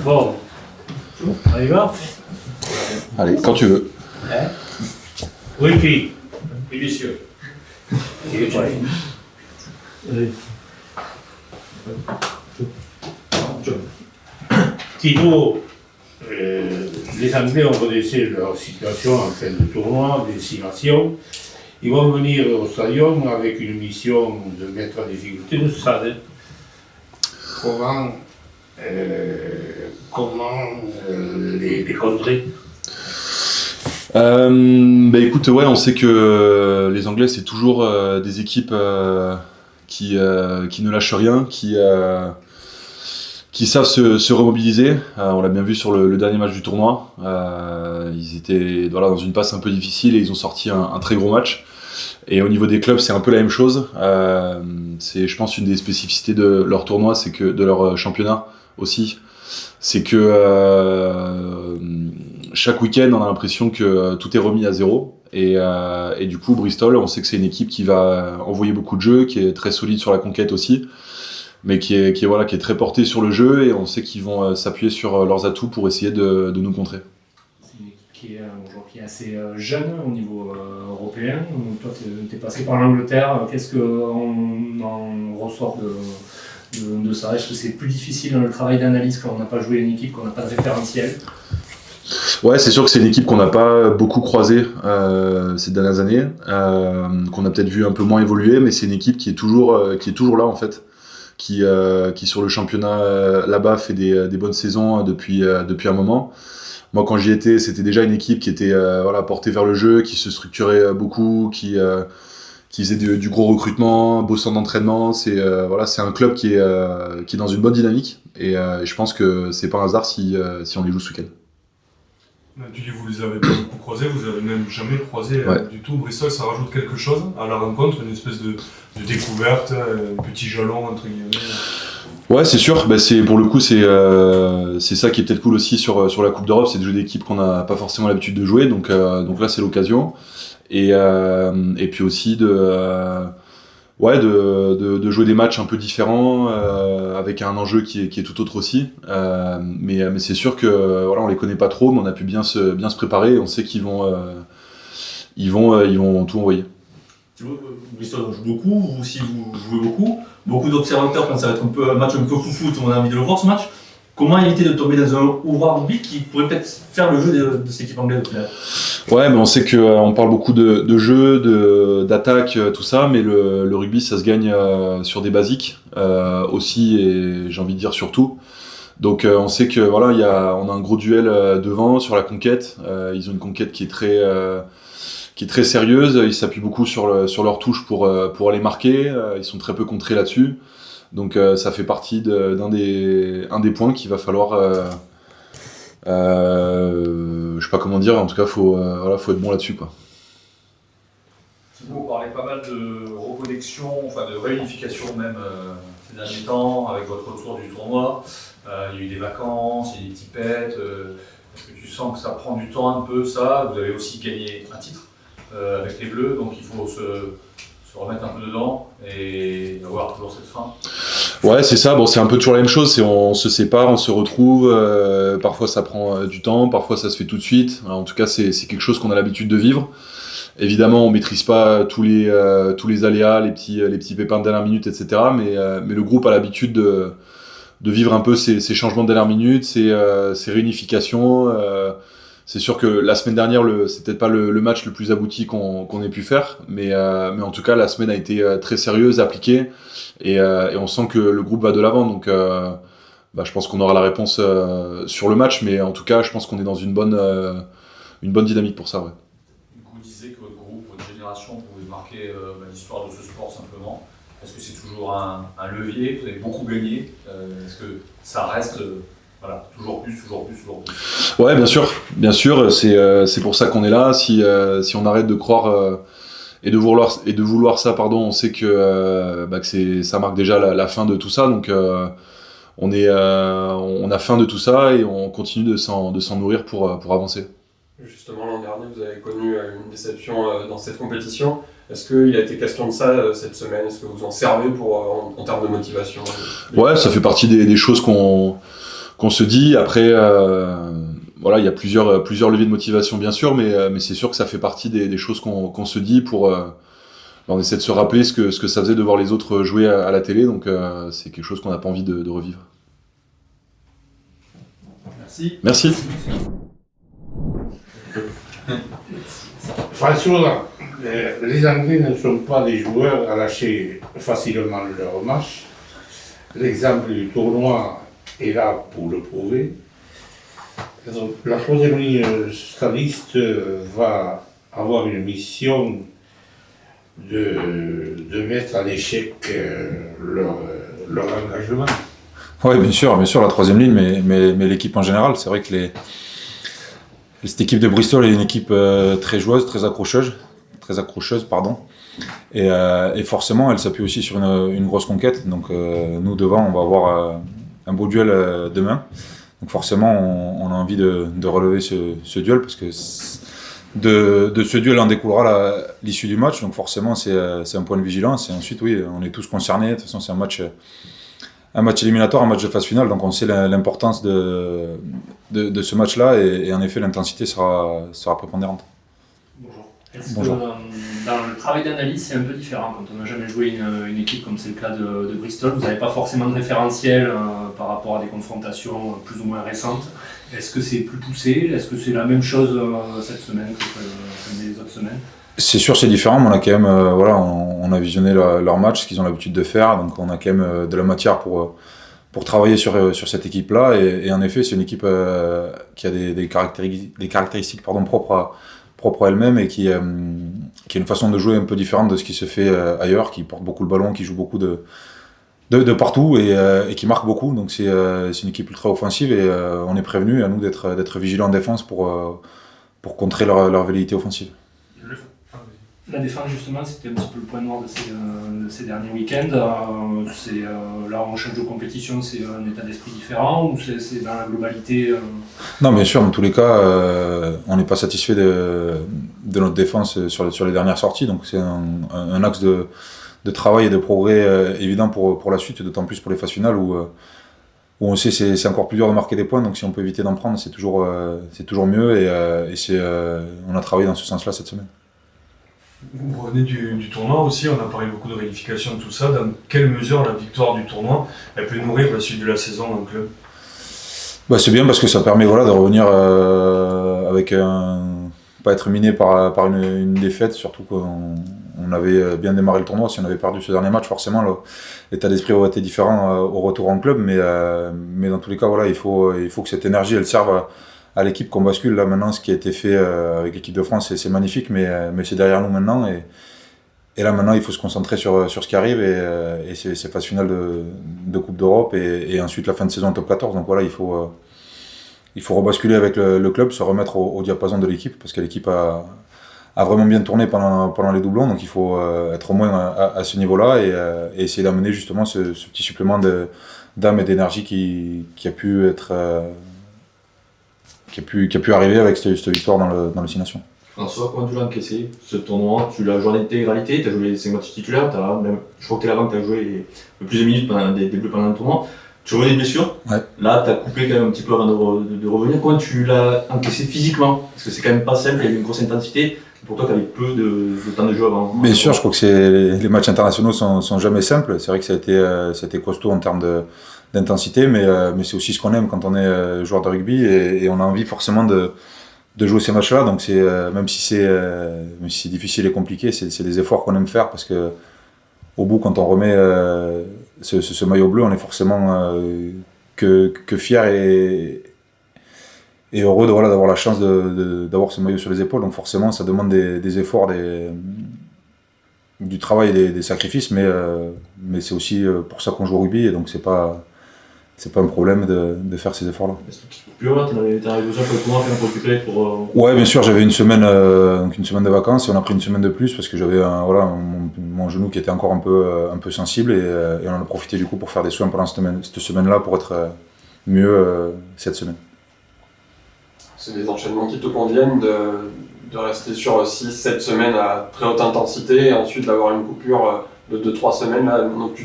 Bon, on y va? Allez, quand tu veux. Oui, puis, oui, messieurs. Thibaut, les Anglais ont redressé leur situation en fin de tournoi, d'estimation. Ils vont venir au stadium avec une mission de mettre en difficulté le stade. Comment les contrer? Écoute, ouais, on sait que les Anglais, c'est toujours des équipes qui ne lâchent rien, qui savent se remobiliser. On l'a bien vu sur le dernier match du tournoi. Ils étaient dans une passe un peu difficile et ils ont sorti un très gros match. Et au niveau des clubs, c'est un peu la même chose. C'est, je pense, une des spécificités de leur tournoi, c'est que de leur championnat aussi, c'est que chaque week-end, on a l'impression que tout est remis à zéro. Et du coup, Bristol, on sait que c'est une équipe qui va envoyer beaucoup de jeux, qui est très solide sur la conquête aussi, mais qui est très portée sur le jeu. Et on sait qu'ils vont s'appuyer sur leurs atouts pour essayer de nous contrer. C'est une équipe qui est assez jeune au niveau européen. Toi, tu es passé par l'Angleterre. Qu'est-ce qu'on en ressort de ça? Est-ce que c'est plus difficile dans le travail d'analyse quand on n'a pas joué une équipe, qu'on n'a pas de référentiel? Ouais, c'est sûr que c'est une équipe qu'on n'a pas beaucoup croisée ces dernières années, qu'on a peut-être vu un peu moins évoluer, mais c'est une équipe qui est toujours là en fait, qui sur le championnat là-bas fait des bonnes saisons depuis un moment. Moi, quand j'y étais, c'était déjà une équipe qui était portée vers le jeu, qui se structurait beaucoup, qui faisait du gros recrutement, beau centre d'entraînement. C'est un club qui est dans une bonne dynamique, et je pense que c'est pas un hasard si on les joue ce week-end. Tu dis que vous les avez pas beaucoup croisés, vous avez même jamais croisé Ouais. du tout. Bristol, ça rajoute quelque chose à la rencontre, une espèce de découverte, un petit jalon entre guillemets. Ouais, c'est sûr. Pour le coup, c'est ça qui est peut-être cool aussi sur la Coupe d'Europe, c'est de jouer des équipes qu'on n'a pas forcément l'habitude de jouer. Donc là, c'est l'occasion. Et puis aussi de jouer des matchs un peu différents, avec un enjeu qui est tout autre aussi. Mais c'est sûr que on les connaît pas trop, mais on a pu bien se préparer. Et on sait qu'ils vont tout envoyer. Bristol joue beaucoup, vous aussi vous jouez beaucoup. Beaucoup d'observateurs pensent que ça va être un match un peu foufou, tout le monde a envie de le voir ce match. Comment éviter de tomber dans un overbid qui pourrait peut-être faire le jeu de cette équipe anglaise au final? Ouais, mais on sait qu'on parle beaucoup de jeu, d'attaque, tout ça, mais le rugby, ça se gagne sur des basiques aussi, et j'ai envie de dire surtout. Donc on sait que on a un gros duel devant sur la conquête. Ils ont une conquête qui est très sérieuse. Ils s'appuient beaucoup sur leur touche pour aller marquer. Ils sont très peu contrés là-dessus. Donc ça fait partie d'un des points qu'il va falloir. Je sais pas comment dire. En tout cas, faut être bon là-dessus, quoi. Vous parlez pas mal de reconnexion, de réunification même ces derniers temps avec votre retour du tournoi. Il y a eu des vacances, il y a eu des tipettes. Est-ce que tu sens que ça prend du temps un peu ça? Vous avez aussi gagné un titre avec les Bleus, donc il faut se remettre un peu dedans et avoir toujours cette fin. Ouais, c'est ça. Bon, c'est un peu toujours la même chose. On se sépare, on se retrouve. Parfois, ça prend du temps. Parfois, ça se fait tout de suite. Alors, en tout cas, c'est quelque chose qu'on a l'habitude de vivre. Évidemment, on maîtrise pas tous les aléas, les petits pépins de dernière minute, etc. Mais le groupe a l'habitude de vivre un peu ces changements de dernière minute, ces réunifications. C'est sûr que la semaine dernière, c'est peut-être pas le match le plus abouti qu'on ait pu faire, mais en tout cas, la semaine a été très sérieuse, appliquée, et on sent que le groupe va de l'avant. Donc, je pense qu'on aura la réponse sur le match, mais en tout cas, je pense qu'on est dans une bonne dynamique pour ça. Ouais. Vous disiez que votre groupe, votre génération pouvait marquer l'histoire de ce sport simplement. Est-ce que c'est toujours un levier? Vous avez beaucoup gagné. Est-ce que ça reste toujours plus? Ouais, bien sûr. C'est pour ça qu'on est là. Si on arrête de croire et de vouloir ça, on sait que ça marque déjà la fin de tout ça. Donc on a faim de tout ça et on continue de s'en nourrir pour avancer. Justement, l'an dernier, vous avez connu une déception dans cette compétition. Est-ce qu'il a été question de ça cette semaine? Est-ce que vous en servez en termes de motivation? Ouais, ça fait partie des choses qu'on qu'on se dit. Après, voilà, il y a plusieurs leviers de motivation bien sûr, mais c'est sûr que ça fait partie des choses qu'on se dit pour on essaie de se rappeler ce que ça faisait de voir les autres jouer à la télé, donc c'est quelque chose qu'on n'a pas envie de revivre. Merci. François, les Anglais ne sont pas des joueurs à lâcher facilement leur match. L'exemple du tournoi est là pour le prouver. Donc, la troisième ligne stadiste va avoir une mission de mettre en échec leur engagement. Oui, bien sûr, la troisième ligne, mais l'équipe en général. C'est vrai que cette équipe de Bristol est une équipe très joueuse, très accrocheuse, et forcément, elle s'appuie aussi sur une grosse conquête. Donc nous, devant, on va avoir un beau duel demain. Donc forcément, on a envie de relever ce duel, parce que de ce duel en découlera l'issue du match. Donc forcément, c'est un point de vigilance. Et ensuite, oui, on est tous concernés. De toute façon, c'est un match éliminatoire, un match de phase finale, donc on sait l'importance de ce match-là, et en effet l'intensité sera prépondérante. Bonjour. Est-ce Bonjour. que dans le travail d'analyse, c'est un peu différent quand on n'a jamais joué une équipe comme c'est le cas de Bristol? Vous n'avez pas forcément de référentiel par rapport à des confrontations plus ou moins récentes. Est-ce que c'est plus poussé? Est-ce que c'est la même chose cette semaine que les autres semaines? C'est sûr, c'est différent, mais on a quand même, on a visionné leur match, ce qu'ils ont l'habitude de faire, donc on a quand même de la matière pour travailler sur cette équipe-là, et en effet, c'est une équipe qui a des caractéristiques propres à elle-même, et qui a une façon de jouer un peu différente de ce qui se fait ailleurs, qui porte beaucoup le ballon, qui joue beaucoup de partout, et qui marque beaucoup. Donc c'est une équipe ultra offensive, et on est prévenu, à nous d'être vigilants en défense pour contrer leur velléité offensive. La défense, justement, c'était un petit peu le point noir de ces derniers week-ends. Là, on change de compétition, c'est un état d'esprit différent, ou c'est dans la globalité Non, bien sûr, dans tous les cas, on n'est pas satisfait de notre défense sur les dernières sorties, donc c'est un axe de travail et de progrès évident pour la suite, d'autant plus pour les phases finales où on sait que c'est encore plus dur de marquer des points, donc si on peut éviter d'en prendre, c'est toujours mieux, et on a travaillé dans ce sens-là cette semaine. Vous revenez du tournoi aussi, on a parlé beaucoup de réunification de tout ça. Dans quelle mesure la victoire du tournoi elle peut nourrir la suite de la saison dans le club? C'est bien, parce que ça permet de revenir avec pas être miné par une défaite, surtout qu'on avait bien démarré le tournoi. Si on avait perdu ce dernier match, forcément l'état d'esprit aurait été différent au retour en club, mais dans tous les cas, il faut que cette énergie elle serve à l'équipe, qu'on bascule. Là maintenant, ce qui a été fait avec l'équipe de France, c'est magnifique, mais c'est derrière nous maintenant, et là maintenant il faut se concentrer sur ce qui arrive, et ces phases finales de Coupe d'Europe, et ensuite la fin de saison en top 14. Donc voilà, il faut rebasculer avec le club, se remettre au diapason de l'équipe, parce que l'équipe a vraiment bien tourné pendant les doublons, donc il faut être au moins à ce niveau-là, et essayer d'amener justement ce petit supplément d'âme et d'énergie qui a pu être qui a pu arriver avec cette victoire dans le 6 Nations. François, comment tu l'as encaissé ce tournoi? Tu l'as joué en intégralité, tu as joué les 5 matchs titulaires, je crois que tu es l'avant, tu as joué le plus de minutes pendant le tournoi. Tu revenais des blessures, ouais. Là tu as coupé quand même un petit peu avant de revenir. Comment tu l'as encaissé physiquement? Parce que c'est quand même pas simple, il y avait une grosse intensité. Pour toi, tu avais peu de temps de jeu avant. Bien sûr, je crois que les matchs internationaux sont jamais simples. C'est vrai que ça a été costaud en termes d'intensité, mais c'est aussi ce qu'on aime quand on est joueur de rugby, et on a envie forcément de jouer ces matchs-là. Donc même si c'est difficile et compliqué, c'est des efforts qu'on aime faire, parce que au bout, quand on remet ce maillot bleu, on est forcément que fier et heureux d'avoir la chance d'avoir ce maillot sur les épaules. Donc forcément, ça demande des efforts, du travail et des sacrifices, mais c'est aussi pour ça qu'on joue au rugby, et donc c'est pas un problème de faire ces efforts-là. Plus là, t'en avais besoin pour le tournoi, pour récupérer Ouais, bien sûr, j'avais une semaine de vacances, et on a pris une semaine de plus, parce que j'avais mon genou qui était encore un peu sensible, et on en a profité du coup pour faire des soins pendant cette semaine-là, pour être mieux cette semaine. C'est des enchaînements qui te conviennent de rester sur 6-7 semaines à très haute intensité, et ensuite d'avoir une coupure de 2-3 semaines, là, donc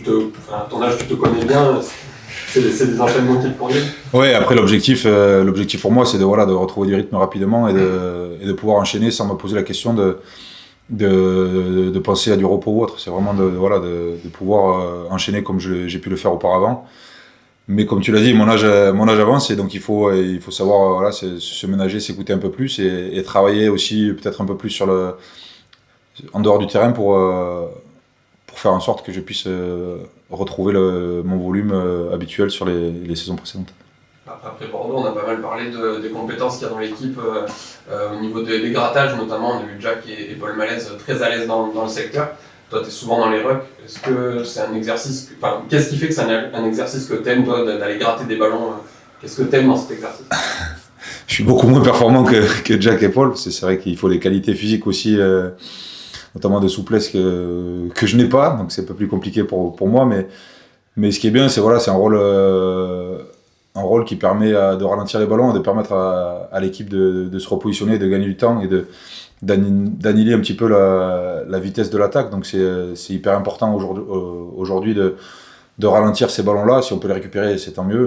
à ton âge, tu te connais bien, c'est des enchaînements qui te conviennent. Ouais, après l'objectif pour moi, c'est de retrouver du rythme rapidement et de pouvoir enchaîner sans me poser la question de penser à du repos ou autre. C'est vraiment de pouvoir enchaîner comme j'ai pu le faire auparavant. Mais comme tu l'as dit, mon âge avance et donc il faut savoir se ménager, s'écouter un peu plus et travailler aussi peut-être un peu plus en dehors du terrain pour faire en sorte que je puisse retrouver mon volume habituel sur les saisons précédentes. Après Bordeaux, on a pas mal parlé des compétences qu'il y a dans l'équipe au niveau des grattages, notamment. On a vu Jack et Paul Malaise très à l'aise dans le secteur. Toi, tu es souvent dans les rucks. Est-ce que c'est un exercice... qu'est-ce qui fait que c'est un exercice que tu aimes, toi, d'aller gratter des ballons Qu'est-ce que tu aimes dans cet exercice? Je suis beaucoup moins performant que Jack et Paul. C'est vrai qu'il faut des qualités physiques aussi, notamment de souplesse que je n'ai pas. Donc c'est un peu plus compliqué pour moi. Mais ce qui est bien, c'est un rôle qui permet de ralentir les ballons et de permettre à l'équipe de se repositionner, de gagner du temps et d'annihiler un petit peu la vitesse de l'attaque. Donc c'est hyper important aujourd'hui de ralentir ces ballons-là. Si on peut les récupérer, c'est tant mieux.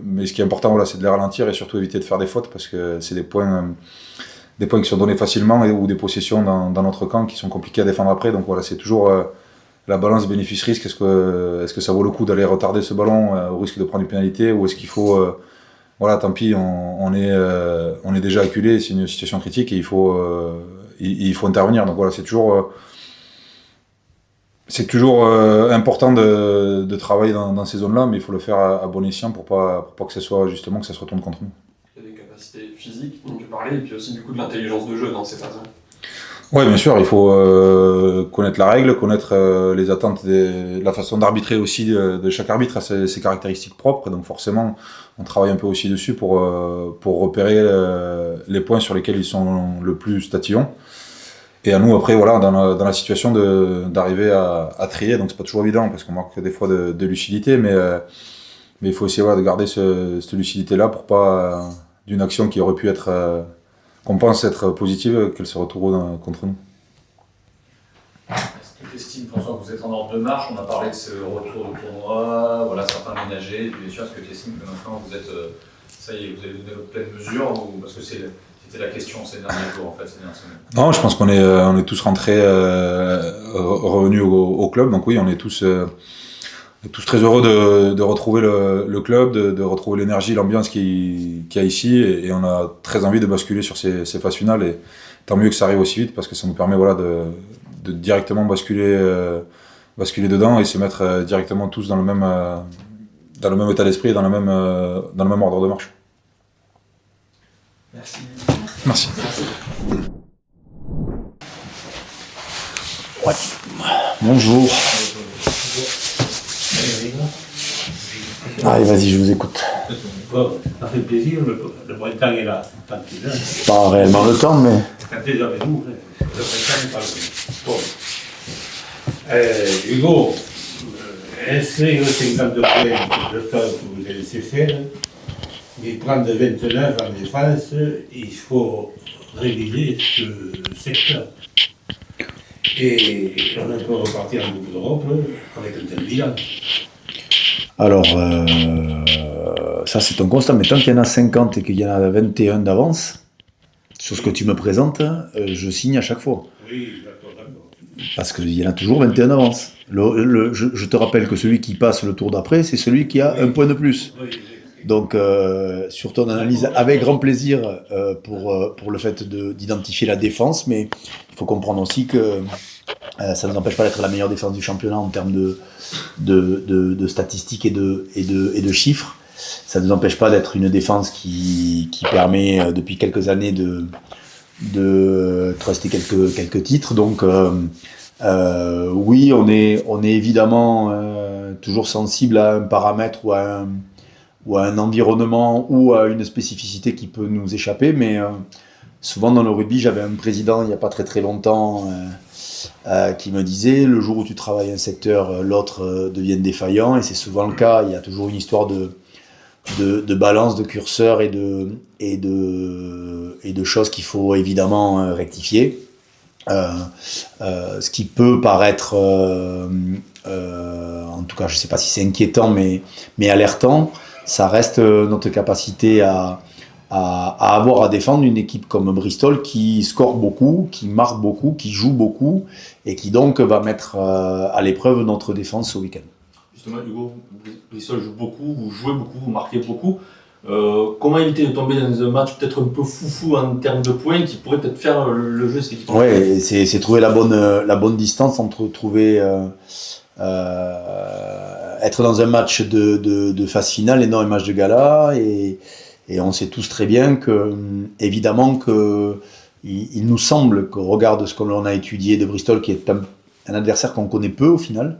Mais ce qui est important, c'est de les ralentir et surtout éviter de faire des fautes parce que c'est des points qui sont donnés facilement ou des possessions dans notre camp qui sont compliquées à défendre après. Donc c'est toujours la balance bénéfice-risque. Est-ce que ça vaut le coup d'aller retarder ce ballon au risque de prendre une pénalité ou est-ce qu'il faut tant pis, on est déjà acculé, c'est une situation critique et il faut intervenir. Donc c'est toujours important de travailler dans ces zones-là, mais il faut le faire à bon escient pour pas que ça se retourne contre nous. Il y a des capacités physiques dont tu parlais et puis aussi du coup de l'intelligence de jeu dans ces phases-là. Oui, bien sûr, il faut connaître la règle, connaître les attentes, la façon d'arbitrer aussi de chaque arbitre a ses caractéristiques propres, donc forcément on travaille un peu aussi dessus pour repérer les points sur lesquels ils sont le plus tatillons. Et à nous après dans la situation d'arriver à trier, donc c'est pas toujours évident parce qu'on manque des fois de lucidité, mais il faut essayer de garder cette lucidité-là pour pas d'une action qui aurait pu être qu'on pense être positive, qu'elle se retrouve contre nous. Est-ce que tu estimes, François, que vous êtes en ordre de marche? On a parlé de ce retour de tournoi, certains ménagers, et puis bien sûr, est-ce que tu estimes que maintenant vous êtes, ça y est, vous avez donné votre pleine mesure, ou parce que c'était la question ces derniers jours, en fait, ces dernières semaines? Non, je pense qu'on est tous rentrés, revenus au club, donc oui, on est tous très heureux de retrouver le club, de retrouver l'énergie, l'ambiance qu'il y a ici et on a très envie de basculer sur ces phases finales et tant mieux que ça arrive aussi vite parce que ça nous permet de directement basculer dedans et se mettre directement tous dans le même état d'esprit et dans le même ordre de marche. Merci. Ouais. Bonjour. Allez, vas-y, je vous écoute. Ça fait plaisir, le printemps est là. Pas réellement le temps, mais... Quand tu es avec nous, le printemps n'est pas là. Bon. Hugo, inscrire 52 points de temps que vous avez laissé faire, mais prendre 29 en défense, il faut réviser ce secteur. Et on peut repartir en Coupe d'Europe avec un tel bilan. Alors, ça c'est un constat, mais tant qu'il y en a 50 et qu'il y en a 21 d'avance, sur ce que tu me présentes, je signe à chaque fois. Oui, d'accord. Parce qu'il y en a toujours 21 d'avance. Je te rappelle que celui qui passe le tour d'après, c'est celui qui a un point de plus. Donc, sur ton analyse, avec grand plaisir pour le fait d'identifier la défense, mais il faut comprendre aussi que ça ne nous empêche pas d'être la meilleure défense du championnat en termes de statistiques et de chiffres. Ça ne nous empêche pas d'être une défense qui permet depuis quelques années de truster quelques titres. Donc oui, on est évidemment toujours sensible à un paramètre ou à un environnement ou à une spécificité qui peut nous échapper, mais souvent dans le rugby, j'avais un président il n'y a pas très longtemps qui me disait le jour où tu travailles un secteur, l'autre devient défaillant, et c'est souvent le cas. Il y a toujours une histoire de balance, de curseur et de choses qu'il faut évidemment rectifier. Ce qui peut paraître, en tout cas, je ne sais pas si c'est inquiétant, mais alertant, ça reste notre capacité à avoir à défendre une équipe comme Bristol qui score beaucoup, qui marque beaucoup, qui joue beaucoup et qui donc va mettre à l'épreuve notre défense ce week-end. Justement, Hugo, Bristol joue beaucoup, vous jouez beaucoup, vous marquez beaucoup. Comment éviter de tomber dans un match peut-être un peu foufou en termes de points qui pourrait peut-être faire le jeu de cette équipe? Oui, c'est trouver la bonne distance entre trouver être dans un match de phase finale et non un match de gala et on sait tous très bien que évidemment que il nous semble qu'au regard de ce que l'on a étudié de Bristol qui est un adversaire qu'on connaît peu au final,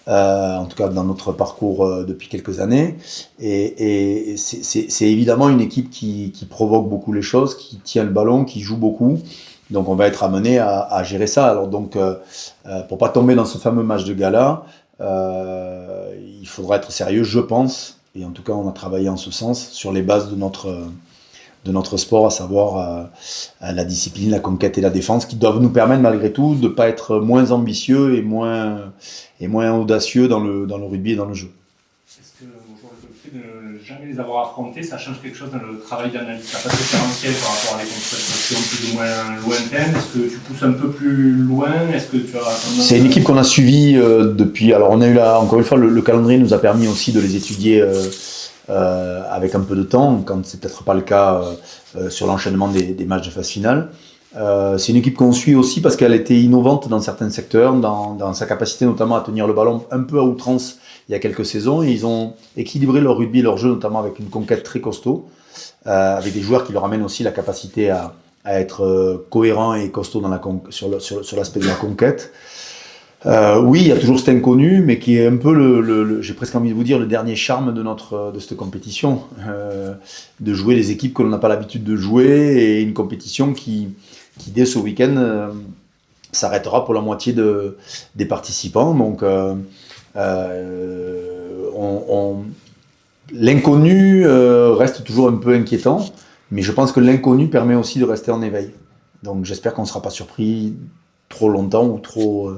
en tout cas dans notre parcours depuis quelques années, et c'est évidemment une équipe qui provoque beaucoup les choses, qui tient le ballon, qui joue beaucoup, donc on va être amené à gérer ça. Alors donc pour pas tomber dans ce fameux match de gala, il faudra être sérieux, je pense, et en tout cas on a travaillé en ce sens sur les bases de notre sport, à savoir la discipline, la conquête et la défense, qui doivent nous permettre malgré tout de ne pas être moins ambitieux et moins audacieux dans le rugby et dans le jeu. Est-ce que le fait de ne jamais les avoir affrontés, ça change quelque chose dans le travail d'analyse? Ça passe différentiel par rapport à des confrontations plus ou moins lointaines? Est-ce que tu pousses un peu plus loin? Est-ce que tu as... C'est une équipe qu'on a suivie depuis... Alors on a eu encore une fois, le calendrier nous a permis aussi de les étudier avec un peu de temps, quand c'est peut-être pas le cas sur l'enchaînement des matchs de phase finale. C'est une équipe qu'on suit aussi parce qu'elle était innovante dans certains secteurs, dans sa capacité notamment à tenir le ballon un peu à outrance il y a quelques saisons. Et ils ont équilibré leur rugby, leur jeu, notamment avec une conquête très costaud, avec des joueurs qui leur amènent aussi la capacité à être cohérents et costauds sur l'aspect de la conquête. Oui, il y a toujours cet inconnu, mais qui est un peu j'ai presque envie de vous dire, le dernier charme de cette compétition, de jouer les équipes que l'on n'a pas l'habitude de jouer, et une compétition qui dès ce week-end, s'arrêtera pour la moitié des participants. Donc, l'inconnu reste toujours un peu inquiétant, mais je pense que l'inconnu permet aussi de rester en éveil. Donc, j'espère qu'on ne sera pas surpris trop longtemps ou trop...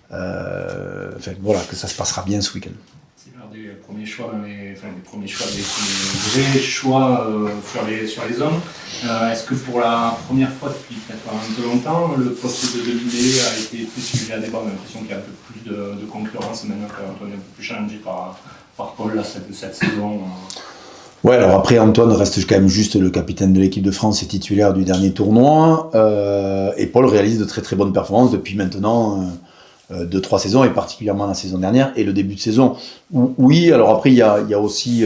voilà, que ça se passera bien ce week-end. C'est l'heure des premiers choix, des premiers vrais choix sur les hommes. Est-ce que pour la première fois depuis peut-être un peu longtemps, le poste de Delisle a été plus sujet à débat? On a l'impression qu'il y a un peu plus de concurrence maintenant, qu'Antoine est un peu plus challengé par Paul là, cette saison. Ouais, alors après Antoine reste quand même juste le capitaine de l'équipe de France et titulaire du dernier tournoi, et Paul réalise de très très bonnes performances depuis maintenant 2-3 saisons, et particulièrement la saison dernière et le début de saison. Oui, alors après il y a aussi,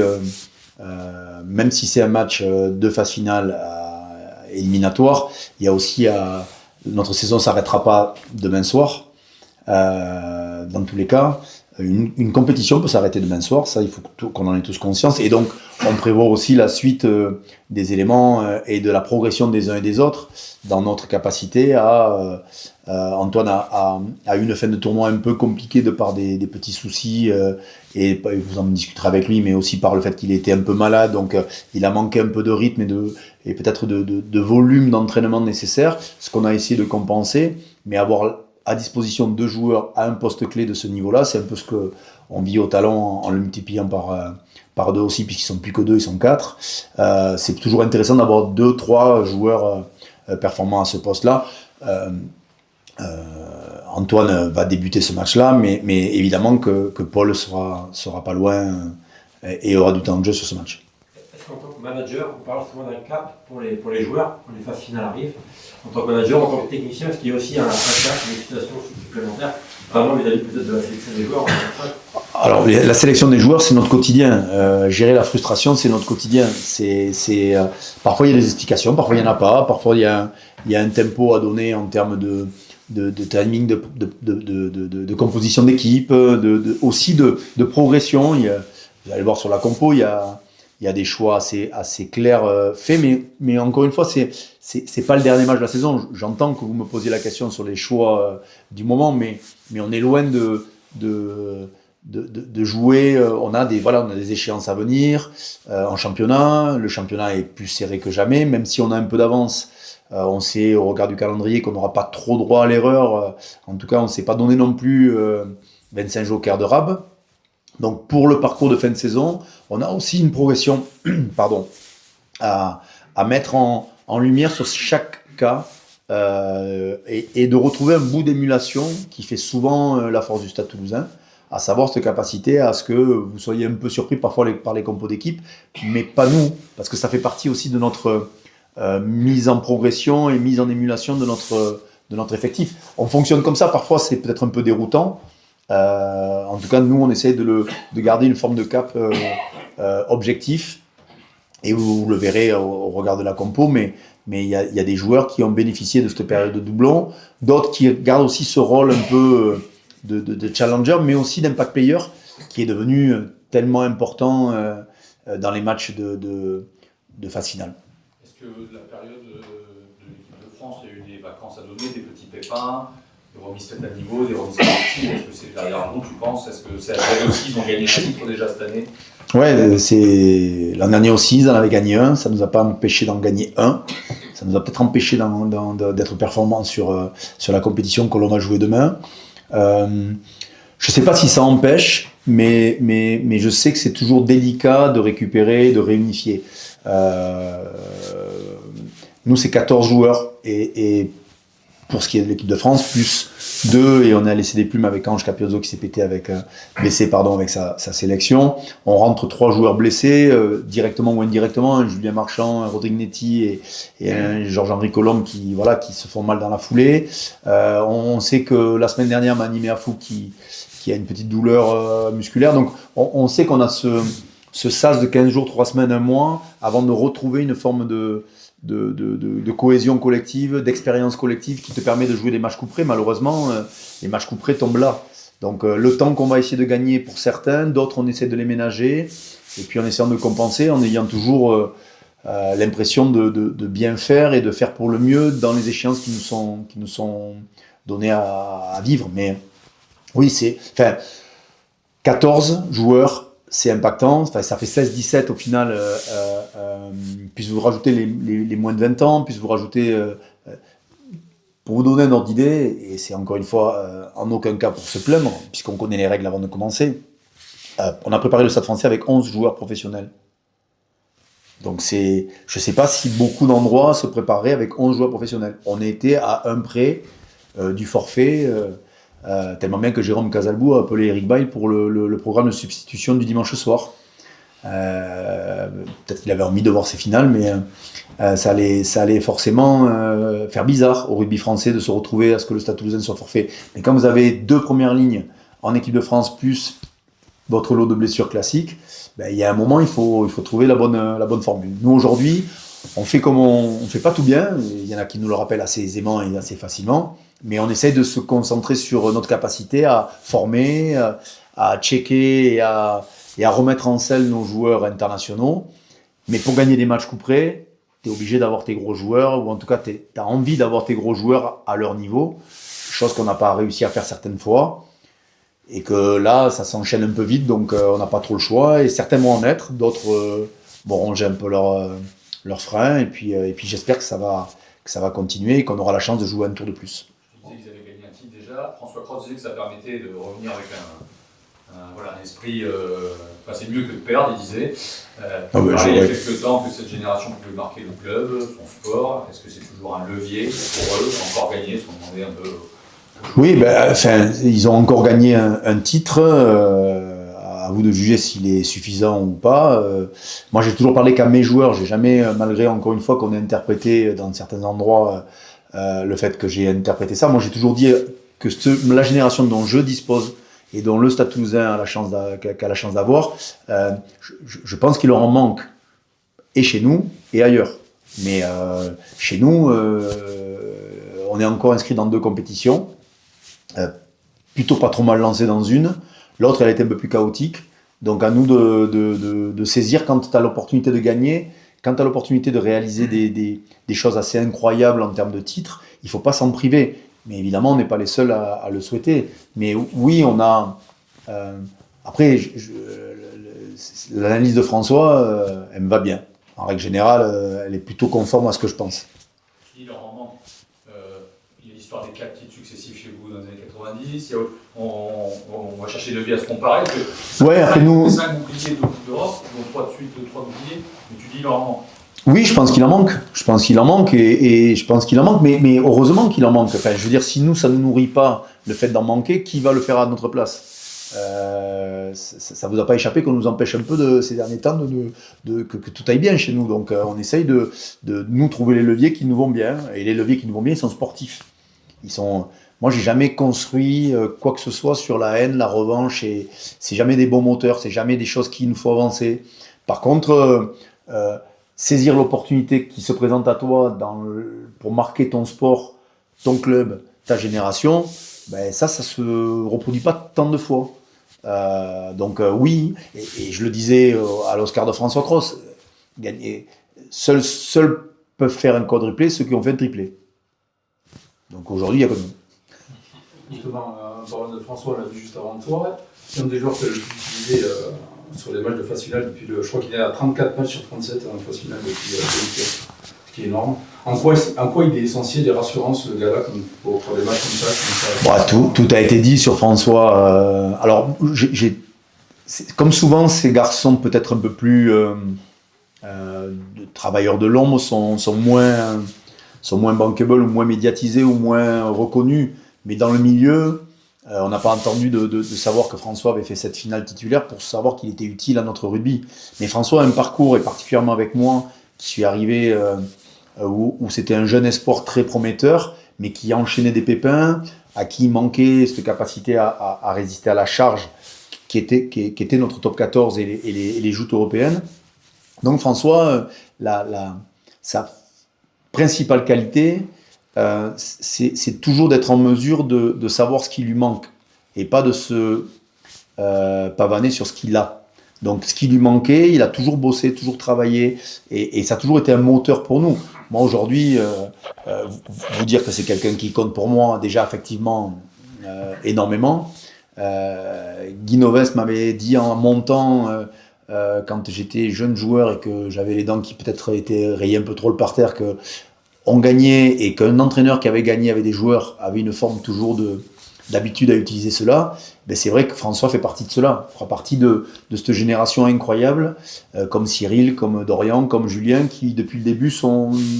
même si c'est un match de phase finale éliminatoire, il y a aussi, notre saison ne s'arrêtera pas demain soir, dans tous les cas. Une compétition peut s'arrêter demain soir, ça il faut qu'on en ait tous conscience, et donc on prévoit aussi la suite des éléments et de la progression des uns et des autres dans notre capacité à... Antoine a eu une fin de tournoi un peu compliquée de par des petits soucis, et vous en discuterez avec lui, mais aussi par le fait qu'il était un peu malade, donc il a manqué un peu de rythme et peut-être de volume d'entraînement nécessaire, ce qu'on a essayé de compenser, mais avoir à disposition 2 joueurs à un poste clé de ce niveau-là, c'est un peu ce qu'on vit au talon en le multipliant par 2 aussi, puisqu'ils sont plus que 2, ils sont 4. C'est toujours intéressant d'avoir 2-3 joueurs performants à ce poste-là. Antoine va débuter ce match-là, mais évidemment que Paul sera pas loin et aura du temps de jeu sur ce match. Est-ce qu'en tant que manager, on parle souvent d'un cap pour les joueurs, quand les phases finales arrivent, en tant que manager, en tant que technicien, est-ce qu'il y a aussi un cap, une situation supplémentaire, vraiment vis-à-vis peut-être de la sélection des joueurs? Alors la sélection des joueurs, c'est notre quotidien. Gérer la frustration, c'est notre quotidien. Parfois il y a des explications, parfois il n'y en a pas, parfois il y a un tempo à donner en termes de timing, de composition d'équipe, aussi de progression. Vous allez voir sur la compo, il y a des choix assez clairs faits, mais encore une fois, c'est pas le dernier match de la saison. J'entends que vous me posiez la question sur les choix du moment, mais on est loin de jouer. On a des échéances à venir en championnat. Le championnat est plus serré que jamais, même si on a un peu d'avance. On sait au regard du calendrier qu'on n'aura pas trop droit à l'erreur. En tout cas, on ne s'est pas donné non plus 25 jokers de rab. Donc pour le parcours de fin de saison, on a aussi une progression pardon, à mettre en lumière sur chaque cas et de retrouver un bout d'émulation qui fait souvent la force du Stade Toulousain, à savoir cette capacité à ce que vous soyez un peu surpris parfois par les compos d'équipe, mais pas nous, parce que ça fait partie aussi de notre mise en progression et mise en émulation de notre effectif. On fonctionne comme ça, parfois c'est peut-être un peu déroutant. En tout cas, nous, on essaie de garder une forme de cap objectif, et vous le verrez au regard de la compo, mais il y a des joueurs qui ont bénéficié de cette période de doublon, d'autres qui gardent aussi ce rôle un peu de challenger, mais aussi d'impact player, qui est devenu tellement important dans les matchs de phase finale. Est-ce que la période de l'équipe de France, il y a eu des vacances à donner, des petits pépins, des remises faites à niveau, des remises collectives? Est-ce que c'est derrière nous, tu penses? Est-ce que c'est à vrai aussi, ils ont gagné un titre déjà cette année? Ouais, l'an dernier aussi, ils en avaient gagné un, ça ne nous a pas empêché d'en gagner un. Ça nous a peut-être empêché d'être performants sur la compétition que l'on va jouer demain. Je ne sais pas si ça empêche, mais je sais que c'est toujours délicat de récupérer, de réunifier. Nous, c'est 14 joueurs, et pour ce qui est de l'équipe de France, plus 2, et on a laissé des plumes avec Ange Capiozo qui s'est blessé avec sa sélection. On rentre 3 joueurs blessés, directement ou indirectement, un Julien Marchand, un Rodrigue Netti et un Georges-Henri Colombe qui se font mal dans la foulée. On sait que la semaine dernière, Mani Meafou qui a une petite douleur musculaire. Donc on sait qu'on a ce sas de 15 jours, 3 semaines, 1 mois, avant de retrouver une forme de cohésion collective, d'expérience collective qui te permet de jouer des matchs couperés. Malheureusement, les matchs couperés tombent là. Donc le temps qu'on va essayer de gagner pour certains, d'autres on essaie de les ménager, et puis en essayant de compenser, en ayant toujours l'impression de bien faire et de faire pour le mieux dans les échéances qui nous sont données à vivre. Mais oui, 14 joueurs, c'est impactant, enfin, ça fait 16-17 au final, puis vous rajoutez les moins de 20 ans, puis vous rajoutez, pour vous donner un ordre d'idée, et c'est encore une fois en aucun cas pour se plaindre, puisqu'on connaît les règles avant de commencer, on a préparé le Stade Français avec 11 joueurs professionnels. Donc je ne sais pas si beaucoup d'endroits se préparaient avec 11 joueurs professionnels. On était à un près du forfait, tellement bien que Jérôme Casalbou a appelé Eric Bail pour le programme de substitution du dimanche soir. Peut-être qu'il avait envie de voir ses finales, mais ça allait forcément faire bizarre au rugby français de se retrouver à ce que le Stade Toulousain soit forfait. Mais quand vous avez 2 premières lignes en équipe de France plus votre lot de blessures classiques, il y a un moment, il faut trouver la bonne formule. Nous, aujourd'hui, on fait pas tout bien. Il y en a qui nous le rappellent assez aisément et assez facilement, mais on essaie de se concentrer sur notre capacité à former, à checker et à remettre en selle nos joueurs internationaux. Mais pour gagner des matchs couperés, tu es obligé d'avoir tes gros joueurs, ou en tout cas, tu as envie d'avoir tes gros joueurs à leur niveau, chose qu'on n'a pas réussi à faire certaines fois. Et que là, ça s'enchaîne un peu vite, donc on n'a pas trop le choix. Et certains vont en être, d'autres vont ronger un peu leurs freins. Et puis j'espère que ça va continuer et qu'on aura la chance de jouer un tour de plus. Je disais qu'ils avaient gagné un titre déjà. François Cross disait que ça permettait de revenir avec un esprit. C'est mieux que de perdre, il disait. Il y a quelques temps que cette génération pouvait marquer le club, son sport. Est-ce que c'est toujours un levier pour eux, encore gagner, ce qu'on demandait un peu? Oui, ils ont encore gagné un titre. À vous de juger s'il est suffisant ou pas. Moi, j'ai toujours parlé qu'à mes joueurs. J'ai jamais, malgré encore une fois qu'on ait interprété dans certains endroits le fait que j'ai interprété ça. Moi, j'ai toujours dit que la génération dont je dispose et dont le Stade Toulousain a la chance d'avoir, je pense qu'il leur en manque, et chez nous et ailleurs. Mais chez nous, on est encore inscrit dans 2 compétitions. Plutôt pas trop mal lancé dans une, l'autre elle a été un peu plus chaotique, donc à nous de saisir quand tu as l'opportunité de gagner, quand tu as l'opportunité de réaliser des choses assez incroyables en termes de titres, il ne faut pas s'en priver, mais évidemment on n'est pas les seuls à le souhaiter, mais oui on a, après l'analyse de François, elle me va bien, en règle générale elle est plutôt conforme à ce que je pense. tu dis leur en manque. Il y a l'histoire des 4 titres successifs chez vous dans les années 90. On va chercher le levier à se comparer. Ouais, après nous. 5 boucliers de Coupe d'Europe, dont 3 de suite, 3 boucliers, mais tu dis il leur en manque. Oui, je pense qu'il en manque. Je pense qu'il en manque et je pense qu'il en manque, mais heureusement qu'il en manque. Enfin, je veux dire, si nous, ça ne nourrit pas le fait d'en manquer, qui va le faire à notre place? Ça vous a pas échappé qu'on nous empêche un peu ces derniers temps que tout aille bien chez nous. Donc on essaye de nous trouver les leviers qui nous vont bien. Et les leviers qui nous vont bien, ils sont sportifs. Moi, j'ai jamais construit quoi que ce soit sur la haine, la revanche. Et c'est jamais des bons moteurs, c'est jamais des choses qui nous font avancer. Par contre, saisir l'opportunité qui se présente à toi pour marquer ton sport, ton club, ta génération, ben ça se reproduit pas tant de fois. Donc oui, et je le disais à l'Oscar de François Cros, seuls peuvent faire un quadruplé ceux qui ont fait un triplé. Donc aujourd'hui, il y a que nous. Justement, en parlant de François, on l'a vu juste avant toi, c'est un des joueurs que le plus utilisé sur les matchs de phase finale depuis je crois qu'il est à 34 matchs sur 37 en phase finale depuis 2015, ce qui est énorme. En quoi il est essentiel et rassurant ce gars-là pour des matchs comme ça, Tout a été dit sur François. Alors, comme souvent, ces garçons peut-être un peu plus travailleurs de l'ombre sont moins bankable ou moins médiatisés ou moins reconnus. Mais dans le milieu, on n'a pas entendu de savoir que François avait fait cette finale titulaire pour savoir qu'il était utile à notre rugby. Mais François a un parcours, et particulièrement avec moi, qui suis arrivé où c'était un jeune espoir très prometteur, mais qui enchaînait des pépins, à qui manquait cette capacité à résister à la charge qui était notre top 14 et les joutes européennes. Donc François, sa principale qualité, c'est toujours d'être en mesure de savoir ce qui lui manque et pas de se pavaner sur ce qu'il a. Donc ce qui lui manquait, il a toujours bossé, toujours travaillé et ça a toujours été un moteur pour nous. Moi aujourd'hui, vous dire que c'est quelqu'un qui compte pour moi déjà effectivement énormément. Guy Noves m'avait dit en montant quand j'étais jeune joueur et que j'avais les dents qui peut-être étaient rayées un peu trop le parterre, que on gagnait et qu'un entraîneur qui avait gagné avec des joueurs avait une forme toujours d'habitude à utiliser cela, ben c'est vrai que François fait partie de cela, fera partie de cette génération incroyable, comme Cyril, comme Dorian, comme Julien, qui depuis le début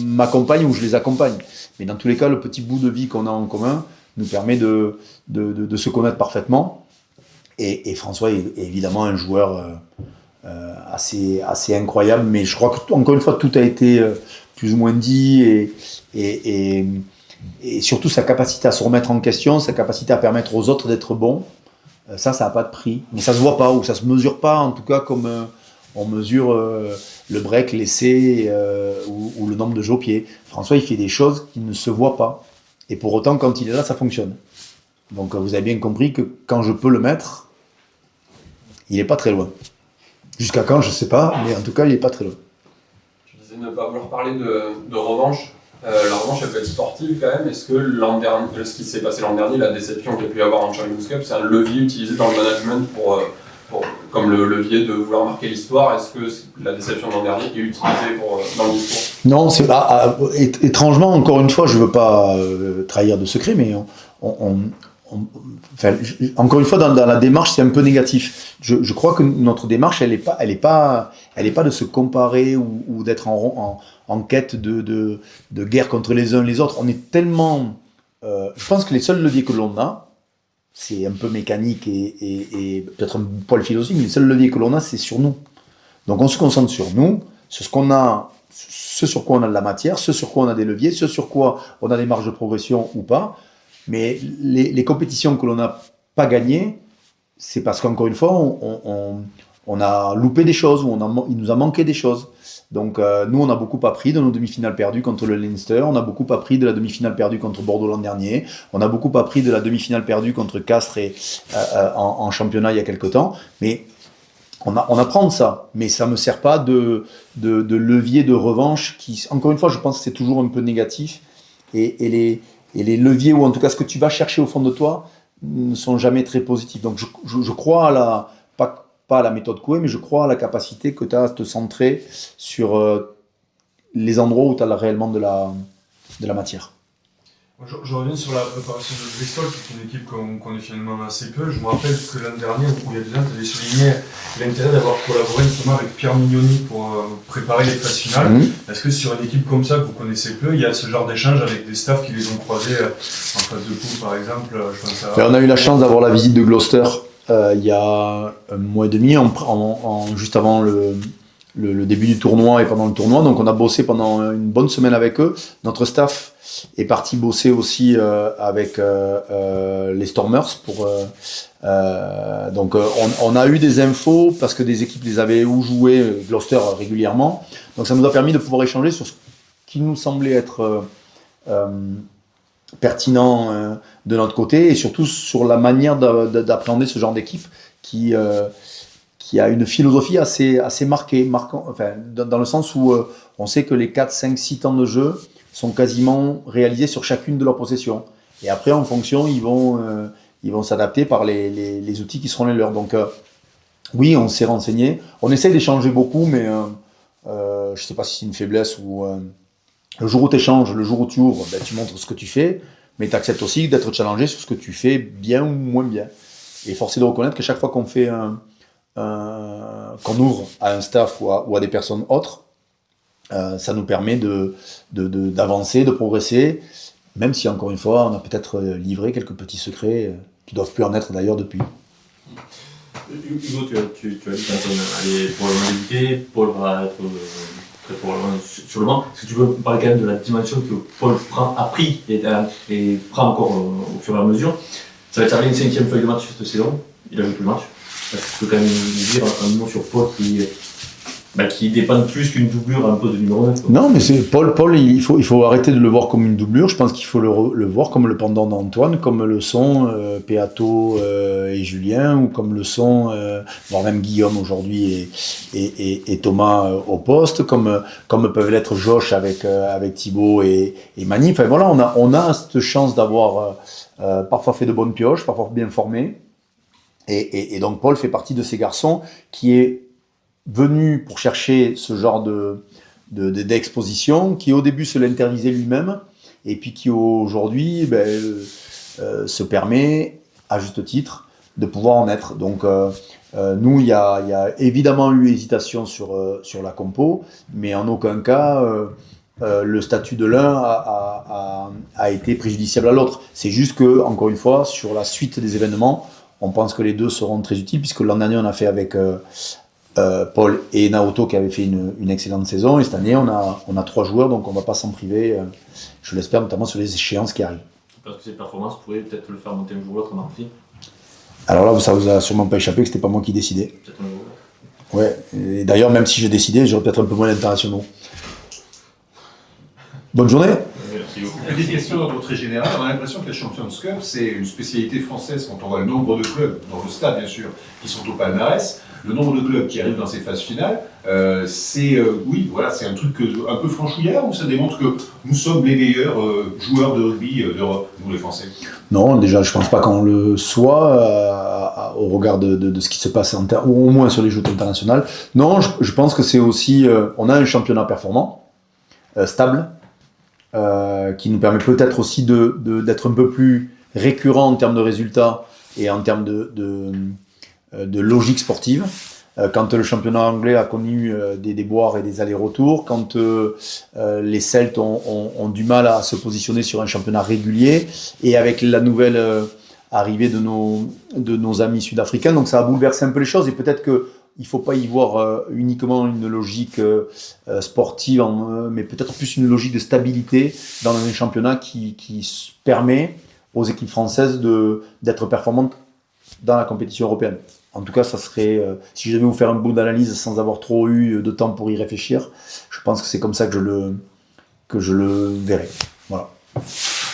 m'accompagnent ou je les accompagne. Mais dans tous les cas, le petit bout de vie qu'on a en commun nous permet de se connaître parfaitement. Et François est évidemment un joueur assez incroyable, mais je crois que encore une fois tout a été plus ou moins dit et surtout sa capacité à se remettre en question, sa capacité à permettre aux autres d'être bons, ça n'a pas de prix. Mais ça se voit pas, ou ça se mesure pas, en tout cas comme on mesure le break, l'essai ou le nombre de jeux au pied. François, il fait des choses qui ne se voient pas. Et pour autant, quand il est là, ça fonctionne. Donc vous avez bien compris que quand je peux le mettre, il n'est pas très loin. Jusqu'à quand, je ne sais pas, mais en tout cas, il n'est pas très loin. Tu disais ne pas vouloir parler de revanche. La revanche, elle peut être sportive quand même. Est-ce que l'an dernier, ce qui s'est passé l'an dernier, la déception qu'il y a pu y avoir en Champions Cup, c'est un levier utilisé dans le management comme le levier de vouloir marquer l'histoire? Est-ce que la déception de l'an dernier est utilisée dans l'histoire? Non, étrangement, encore une fois, je ne veux pas trahir de secret, mais encore une fois, dans la démarche, c'est un peu négatif. Je crois que notre démarche, elle est pas de se comparer ou d'être en quête de guerre contre les uns les autres. On est tellement... je pense que les seuls leviers que l'on a, c'est un peu mécanique et peut-être un poil philosophique, mais les seuls leviers que l'on a, c'est sur nous. Donc on se concentre sur nous, sur ce sur quoi on a de la matière, ce sur quoi on a des leviers, ce sur quoi on a des marges de progression ou pas. Mais les compétitions que l'on n'a pas gagnées, c'est parce qu'encore une fois, on a loupé des choses, ou il nous a manqué des choses. Donc nous, on a beaucoup appris de nos demi-finales perdues contre le Leinster, on a beaucoup appris de la demi-finale perdue contre Bordeaux l'an dernier, on a beaucoup appris de la demi-finale perdue contre Castres en championnat il y a quelque temps. Mais on apprend de ça, mais ça ne me sert pas de levier de revanche qui, encore une fois, je pense que c'est toujours un peu négatif. Et les leviers, ou en tout cas ce que tu vas chercher au fond de toi, ne sont jamais très positifs. Donc je crois pas à la méthode Coué, mais je crois à la capacité que tu as à te centrer sur les endroits où tu as réellement de de la matière. Je reviens sur la préparation de Bristol, qui est une équipe qu'on connaît finalement assez peu. Je me rappelle que l'an dernier, ou il y a 2 ans, tu avais souligné l'intérêt d'avoir collaboré notamment avec Pierre Mignoni pour préparer les phases finales. Est-ce que sur une équipe comme ça que vous connaissez peu, il y a ce genre d'échange avec des staffs qui les ont croisés en phase de poule par exemple? Je pense à... On a eu la chance d'avoir la visite de Gloucester il y a un mois et demi, juste avant le début du tournoi et pendant le tournoi. Donc on a bossé pendant une bonne semaine avec eux. Notre staff est parti bosser aussi avec les Stormers. Donc on a eu des infos parce que des équipes les avaient joué Gloucester régulièrement. Donc ça nous a permis de pouvoir échanger sur ce qui nous semblait être pertinent de notre côté et surtout sur la manière d'appréhender ce genre d'équipe qui a une philosophie assez marquante, enfin, dans le sens où on sait que les 4, 5, 6 temps de jeu sont quasiment réalisés sur chacune de leurs possessions. Et après, en fonction, ils vont s'adapter par les outils qui seront les leurs. Donc, oui, on s'est renseigné. On essaie d'échanger beaucoup, mais je ne sais pas si c'est une faiblesse ou... le jour où tu échanges, le jour où tu ouvres, ben, tu montres ce que tu fais, mais tu acceptes aussi d'être challengé sur ce que tu fais bien ou moins bien. Et force est de reconnaître que chaque fois qu'on fait qu'on ouvre à un staff ou à des personnes autres, ça nous permet d'avancer, de progresser, même si encore une fois, on a peut-être livré quelques petits secrets qui ne doivent plus en être d'ailleurs depuis. Hugo, tu as dit quand on allait probablement débuter, Paul va être très probablement sur le banc. Est-ce que tu veux parler quand même de la dimension que Paul a pris et prend encore au fur et à mesure? Ça va être arrivé une 5e feuille de match cette saison, il a joué tout le match. Est-ce que tu peux quand même nous dire un mot sur Paul qui dépend plus qu'une doublure un peu de numéro 9? Non, mais c'est Paul, il faut arrêter de le voir comme une doublure. Je pense qu'il faut le voir comme le pendant d'Antoine, comme le sont Peato et Julien, ou comme le sont, voire même Guillaume aujourd'hui et Thomas au poste, comme peuvent l'être Josh avec Thibaut et Mani. Enfin voilà, on a cette chance d'avoir parfois fait de bonnes pioches, parfois bien formé. Et donc Paul fait partie de ces garçons qui est venu pour chercher ce genre d'exposition, qui au début se l'interdisait lui-même, et puis qui aujourd'hui se permet, à juste titre, de pouvoir en être. Donc nous, il y a évidemment eu hésitation sur la compo, mais en aucun cas le statut de l'un a été préjudiciable à l'autre. C'est juste que, encore une fois, sur la suite des événements, on pense que les deux seront très utiles, puisque l'an dernier, on a fait avec Paul et Naoto qui avaient fait une excellente saison, et cette année, on a 3 joueurs, donc on ne va pas s'en priver, je l'espère, notamment sur les échéances qui arrivent. Parce que ces performances pourraient peut-être le faire monter un jour ou l'autre en Argentine. Alors là, ça vous a sûrement pas échappé que c'était pas moi qui décidais. Peut-être un jour ou l'autre. Ouais, et d'ailleurs, même si je décidais, j'aurais peut-être un peu moins d'internationaux. Bonne journée. Des questions d'ordre très général. On a l'impression que la Champions Cup, c'est une spécialité française quand on voit le nombre de clubs, dans le stade bien sûr, qui sont au palmarès, le nombre de clubs qui arrivent dans ces phases finales. C'est un truc un peu franchouillard, ou ça démontre que nous sommes les meilleurs joueurs de rugby d'Europe, nous les Français? Non, déjà, je ne pense pas qu'on le soit au regard de ce qui se passe, ou au moins sur les joutes internationales. Non, je pense que c'est aussi... on a un championnat performant, stable, qui nous permet peut-être aussi d'être un peu plus récurrent en termes de résultats et en termes de logique sportive. Quand le championnat anglais a connu des déboires et des allers-retours, quand les Celtes ont du mal à se positionner sur un championnat régulier, et avec la nouvelle arrivée de nos amis sud-africains, donc ça a bouleversé un peu les choses, et peut-être que il ne faut pas y voir uniquement une logique sportive, mais peut-être plus une logique de stabilité dans un championnat qui permet aux équipes françaises d'être performantes dans la compétition européenne. En tout cas, ça serait, si je devais vous faire un bout d'analyse sans avoir trop eu de temps pour y réfléchir, je pense que c'est comme ça que je le verrai. Voilà.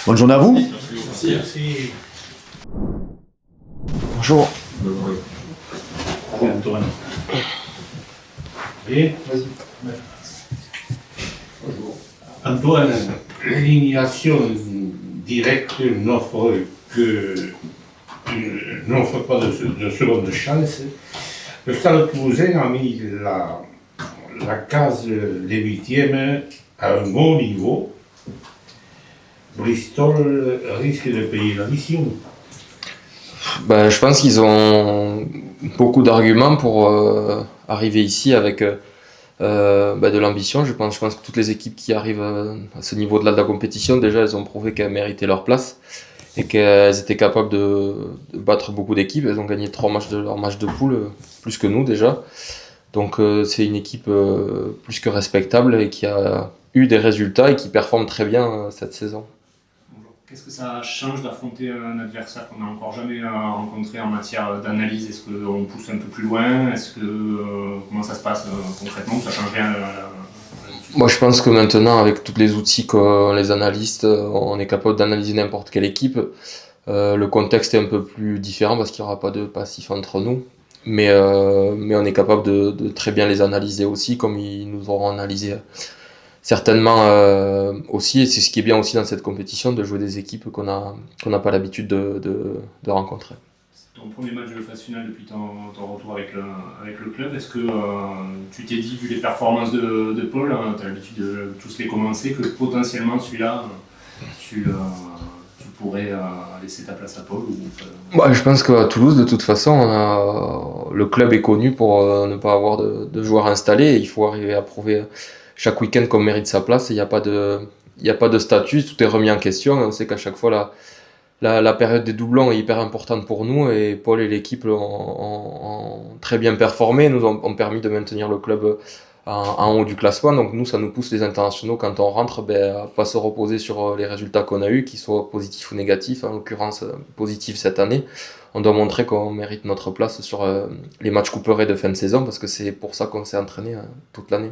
Bonne journée à vous. Merci. Bonjour. Antoine. Et Antoine, l'élimination directe n'offre pas de seconde chance. Le Stade Toulousain a mis la case des 8e à un bon niveau. Bristol risque de payer l'addition. Je pense qu'ils ont beaucoup d'arguments pour arriver ici avec de l'ambition. Je pense que toutes les équipes qui arrivent à ce niveau-là de la compétition, déjà, elles ont prouvé qu'elles méritaient leur place et qu'elles étaient capables de battre beaucoup d'équipes. Elles ont gagné 3 matchs de leur match de poule, plus que nous déjà. Donc c'est une équipe plus que respectable et qui a eu des résultats et qui performe très bien cette saison. Qu'est-ce que ça change d'affronter un adversaire qu'on n'a encore jamais rencontré en matière d'analyse? Est-ce qu'on pousse un peu plus loin? Comment ça se passe concrètement? Ça change rien Moi, je pense que maintenant, avec tous les outils qu'ont les analystes, on est capable d'analyser n'importe quelle équipe. Le contexte est un peu plus différent parce qu'il n'y aura pas de passif entre nous. Mais on est capable de très bien les analyser aussi, comme ils nous auront analysé certainement aussi. Et c'est ce qui est bien aussi dans cette compétition, de jouer des équipes qu'on n'a pas l'habitude de rencontrer. Ton premier match de phase finale depuis ton retour avec le club, est-ce que tu t'es dit, vu les performances de Paul, tu as l'habitude de tous les commencer, que potentiellement celui-là, tu pourrais laisser ta place à Paul Je pense qu'à Toulouse, de toute façon, le club est connu pour ne pas avoir de joueurs installés. Et il faut arriver à prouver chaque week-end qu'on mérite sa place. Il n'y a pas de statut, tout est remis en question. On sait qu'à chaque fois, la période des doublons est hyper importante pour nous. Et Paul et l'équipe ont très bien performé, nous ont permis de maintenir le club en haut du classement. Donc nous, ça nous pousse les internationaux quand on rentre à pas se reposer sur les résultats qu'on a eus, qu'ils soient positifs ou négatifs, en l'occurrence positifs cette année. On doit montrer qu'on mérite notre place sur les matchs couperets de fin de saison, parce que c'est pour ça qu'on s'est entraîné toute l'année.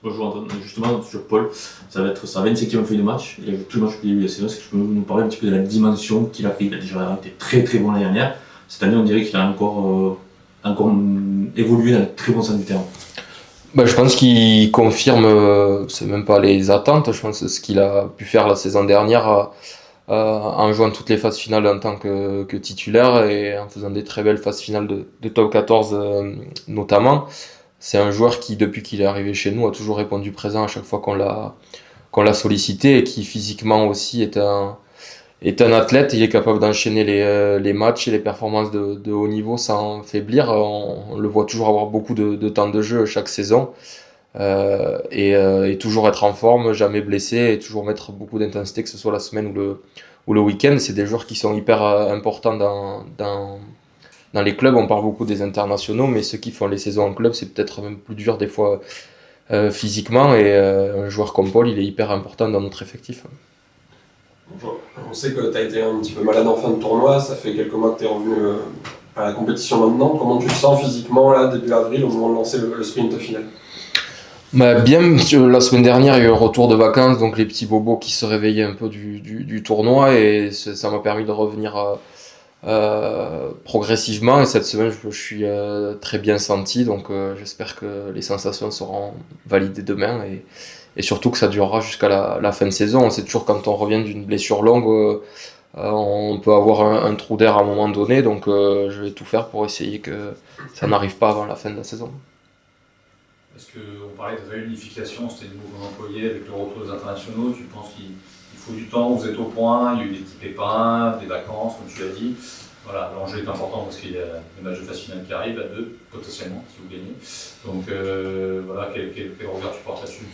Bonjour, justement sur Paul, ça va être sa 27e feuille de match. Il a vu tout le match qu'il y a eu la saison. Est-ce que tu peux nous parler un petit peu de la dimension qu'il a pris? Il a déjà été très très bon l'année dernière. Cette année, on dirait qu'il a encore évolué dans le très bon sens du terrain. Je pense qu'il confirme, c'est même pas les attentes, je pense ce qu'il a pu faire la saison dernière en jouant toutes les phases finales en tant que titulaire et en faisant des très belles phases finales de top 14 notamment. C'est un joueur qui, depuis qu'il est arrivé chez nous, a toujours répondu présent à chaque fois qu'on l'a sollicité, et qui physiquement aussi est un athlète. Il est capable d'enchaîner les matchs et les performances de haut niveau sans faiblir. On le voit toujours avoir beaucoup de temps de jeu chaque saison et toujours être en forme, jamais blessé, et toujours mettre beaucoup d'intensité, que ce soit la semaine ou le week-end. C'est des joueurs qui sont hyper importants dans les clubs. On parle beaucoup des internationaux, mais ceux qui font les saisons en club, c'est peut-être même plus dur des fois physiquement, et un joueur comme Paul, il est hyper important dans notre effectif. On sait que tu as été un petit peu malade en fin de tournoi, ça fait quelques mois que tu es revenu à la compétition maintenant. Comment tu te sens physiquement là, début avril, au moment de lancer le sprint final? Bien, la semaine dernière, il y a eu un retour de vacances, donc les petits bobos qui se réveillaient un peu du tournoi, et ça m'a permis de revenir progressivement. Et cette semaine, je suis très bien senti, donc j'espère que les sensations seront validées demain, et surtout que ça durera jusqu'à la fin de saison. On sait toujours, quand on revient d'une blessure longue, on peut avoir un trou d'air à un moment donné, donc je vais tout faire pour essayer que ça n'arrive pas avant la fin de la saison. Est-ce qu'on parlait de réunification, c'était le mot qu'on employait avec le retour des internationaux? Tu penses qu'il faut du temps, vous êtes au point, il y a eu des petits pépins, des vacances, comme tu l'as dit. Voilà, l'enjeu est important parce qu'il y a le match de phase finale qui arrive à 2, potentiellement, si vous gagnez. Donc voilà, quel regard tu portes là-dessus?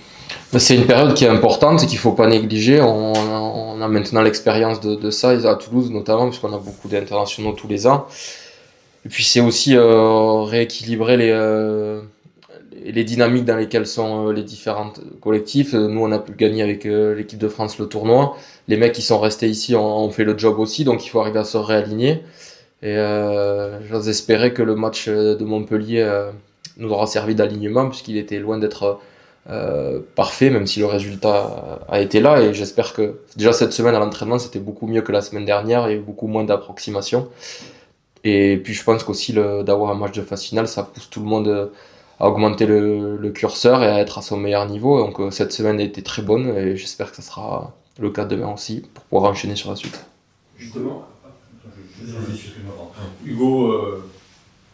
C'est une période qui est importante et qu'il ne faut pas négliger. On a maintenant l'expérience de ça, à Toulouse notamment, puisqu'on a beaucoup d'internationaux tous les ans. Et puis c'est aussi rééquilibrer les dynamiques dans lesquelles sont les différents collectifs. Nous, on a pu gagner avec l'équipe de France le tournoi. Les mecs qui sont restés ici ont fait le job aussi, donc il faut arriver à se réaligner. Et j'ose espérer que le match de Montpellier nous aura servi d'alignement, puisqu'il était loin d'être parfait, même si le résultat a été là. Et j'espère que déjà cette semaine à l'entraînement, c'était beaucoup mieux que la semaine dernière, et beaucoup moins d'approximations. Et puis je pense qu'aussi d'avoir un match de phase finale, ça pousse tout le monde à augmenter le curseur et à être à son meilleur niveau. Donc cette semaine a été très bonne, et j'espère que ça sera le cas demain aussi, pour pouvoir enchaîner sur la suite. Justement, Hugo,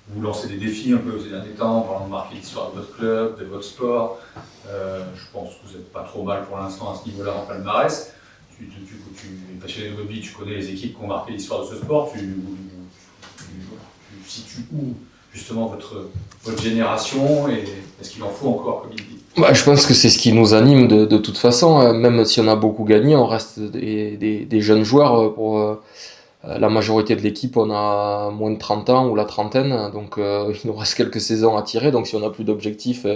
vous lancez des défis un peu ces derniers temps, en parlant de marquer l'histoire de votre club, de votre sport. Je pense que vous n'êtes pas trop mal pour l'instant à ce niveau-là en palmarès. tu es passionné de rugby, tu connais les équipes qui ont marqué l'histoire de ce sport, tu situes où justement votre génération et est-ce qu'il en faut encore, comme il dit? Bah, je pense que c'est ce qui nous anime de toute façon. Même si on a beaucoup gagné, on reste des jeunes joueurs. Pour la majorité de l'équipe, on a moins de 30 ans ou la trentaine, donc il nous reste quelques saisons à tirer. Donc si on n'a plus d'objectifs,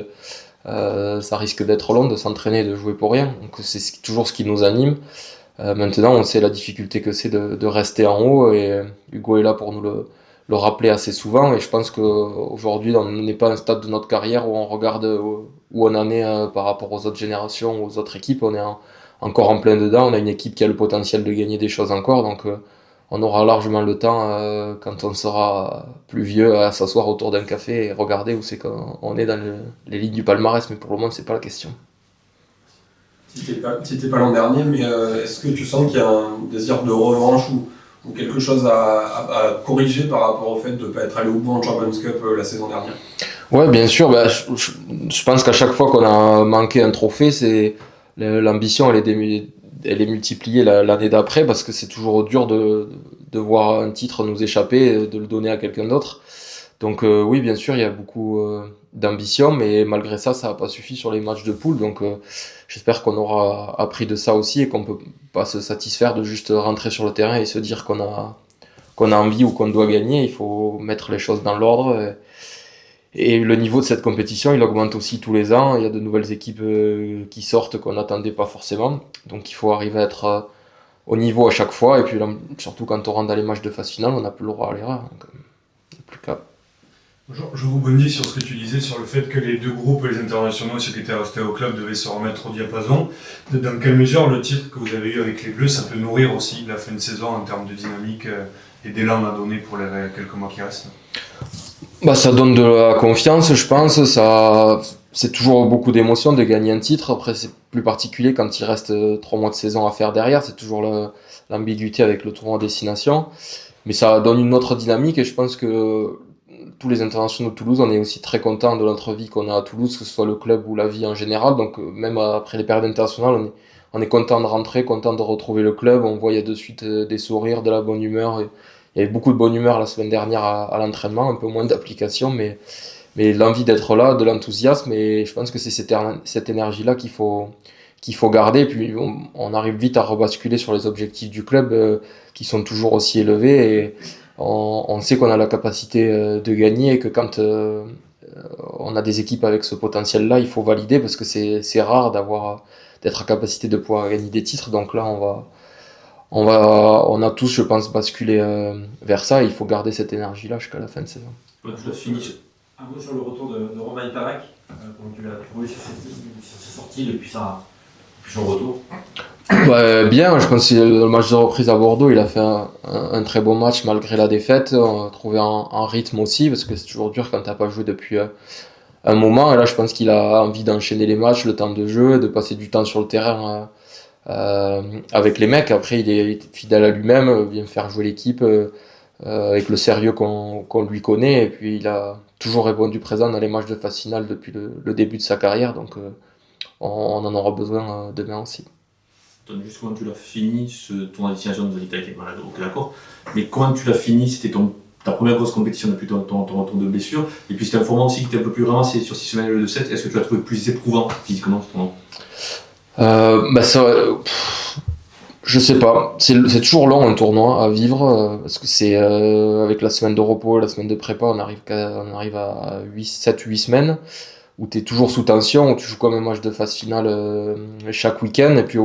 ça risque d'être long de s'entraîner et de jouer pour rien. Donc c'est toujours ce qui nous anime. Maintenant, on sait la difficulté que c'est de rester en haut et Hugo est là pour nous le rappeler assez souvent. Et je pense qu'aujourd'hui, on n'est pas à un stade de notre carrière où on regarde où on en est par rapport aux autres générations, aux autres équipes. On est encore en plein dedans. On a une équipe qui a le potentiel de gagner des choses encore. Donc on aura largement le temps, quand on sera plus vieux, à s'asseoir autour d'un café et regarder où c'est qu'on est dans les lignes du palmarès. Mais pour le moment, c'est pas la question. Tu n'étais pas l'an dernier, mais est-ce que tu sens qu'il y a un désir de revanche ou quelque chose à corriger par rapport au fait de ne pas être allé au bout en Champions Cup la saison dernière? Ouais, bien sûr. Bah, je pense qu'à chaque fois qu'on a manqué un trophée, l'ambition elle est multipliée l'année d'après parce que c'est toujours dur de voir un titre nous échapper et de le donner à quelqu'un d'autre. Donc oui, bien sûr, il y a beaucoup d'ambition, mais malgré ça, ça n'a pas suffi sur les matchs de poule. Donc j'espère qu'on aura appris de ça aussi et qu'on peut pas se satisfaire de juste rentrer sur le terrain et se dire qu'on a envie ou qu'on doit gagner. Il faut mettre les choses dans l'ordre. Et le niveau de cette compétition, il augmente aussi tous les ans. Il y a de nouvelles équipes qui sortent qu'on n'attendait pas forcément. Donc il faut arriver à être au niveau à chaque fois. Et puis là, surtout quand on rentre dans les matchs de phase finale, on n'a plus le droit à l'erreur. Donc il n'y a plus qu'à. Je rebondis sur ce que tu disais sur le fait que les deux groupes, les internationaux et ceux qui étaient restés au club, devaient se remettre au diapason. Dans quelle mesure le titre que vous avez eu avec les Bleus, ça peut nourrir aussi la fin de saison en termes de dynamique et d'élan à donner pour les quelques mois qui restent? Bah, ça donne de la confiance, je pense. C'est toujours beaucoup d'émotions de gagner un titre. Après, c'est plus particulier quand il reste 3 mois de saison à faire derrière. C'est toujours l'ambiguïté avec le tournoi destination. Mais ça donne une autre dynamique et je pense que tous les internationaux de Toulouse, on est aussi très contents de notre vie qu'on a à Toulouse, que ce soit le club ou la vie en général. Donc même après les périodes internationales, on est content de rentrer, content de retrouver le club. On voit il y a de suite des sourires, de la bonne humeur. Il y avait beaucoup de bonne humeur la semaine dernière à l'entraînement, un peu moins d'application, mais l'envie d'être là, de l'enthousiasme. Et je pense que c'est cette énergie-là qu'il faut garder. Et puis on arrive vite à rebasculer sur les objectifs du club qui sont toujours aussi élevés. Et on sait qu'on a la capacité de gagner et que quand on a des équipes avec ce potentiel-là, il faut valider parce que c'est rare d'être à capacité de pouvoir gagner des titres. Donc là, on a tous, je pense, basculé vers ça. Et il faut garder cette énergie-là jusqu'à la fin de saison. Un mot sur le retour de Romain Tarac. Comment tu l'as trouvé sur ses sorties depuis son retour? Bien, je pense que le match de reprise à Bordeaux, il a fait un très bon match malgré la défaite. On a trouvé un rythme aussi, parce que c'est toujours dur quand t'as pas joué depuis un moment. Et là, je pense qu'il a envie d'enchaîner les matchs, le temps de jeu, de passer du temps sur le terrain avec les mecs. Après, il est fidèle à lui-même, vient faire jouer l'équipe avec le sérieux qu'on lui connaît. Et puis, il a toujours répondu présent dans les matchs de phase finale depuis le début de sa carrière. Donc, on en aura besoin demain aussi. Juste comment tu l'as fini, ton destination de Zanita était malade, ok d'accord, mais comment tu l'as fini, c'était ta première grosse compétition depuis ton retour de blessure, et puis c'était un format aussi qui était un peu plus ramassé sur 6 semaines au lieu de 7, est-ce que tu l'as trouvé plus éprouvant physiquement ce tournoi? Je sais pas, c'est toujours long un tournoi à vivre, parce que c'est avec la semaine de repos, la semaine de prépa, on arrive à 7-8 semaines, où tu es toujours sous tension, où tu joues comme un match de phase finale chaque week-end, et puis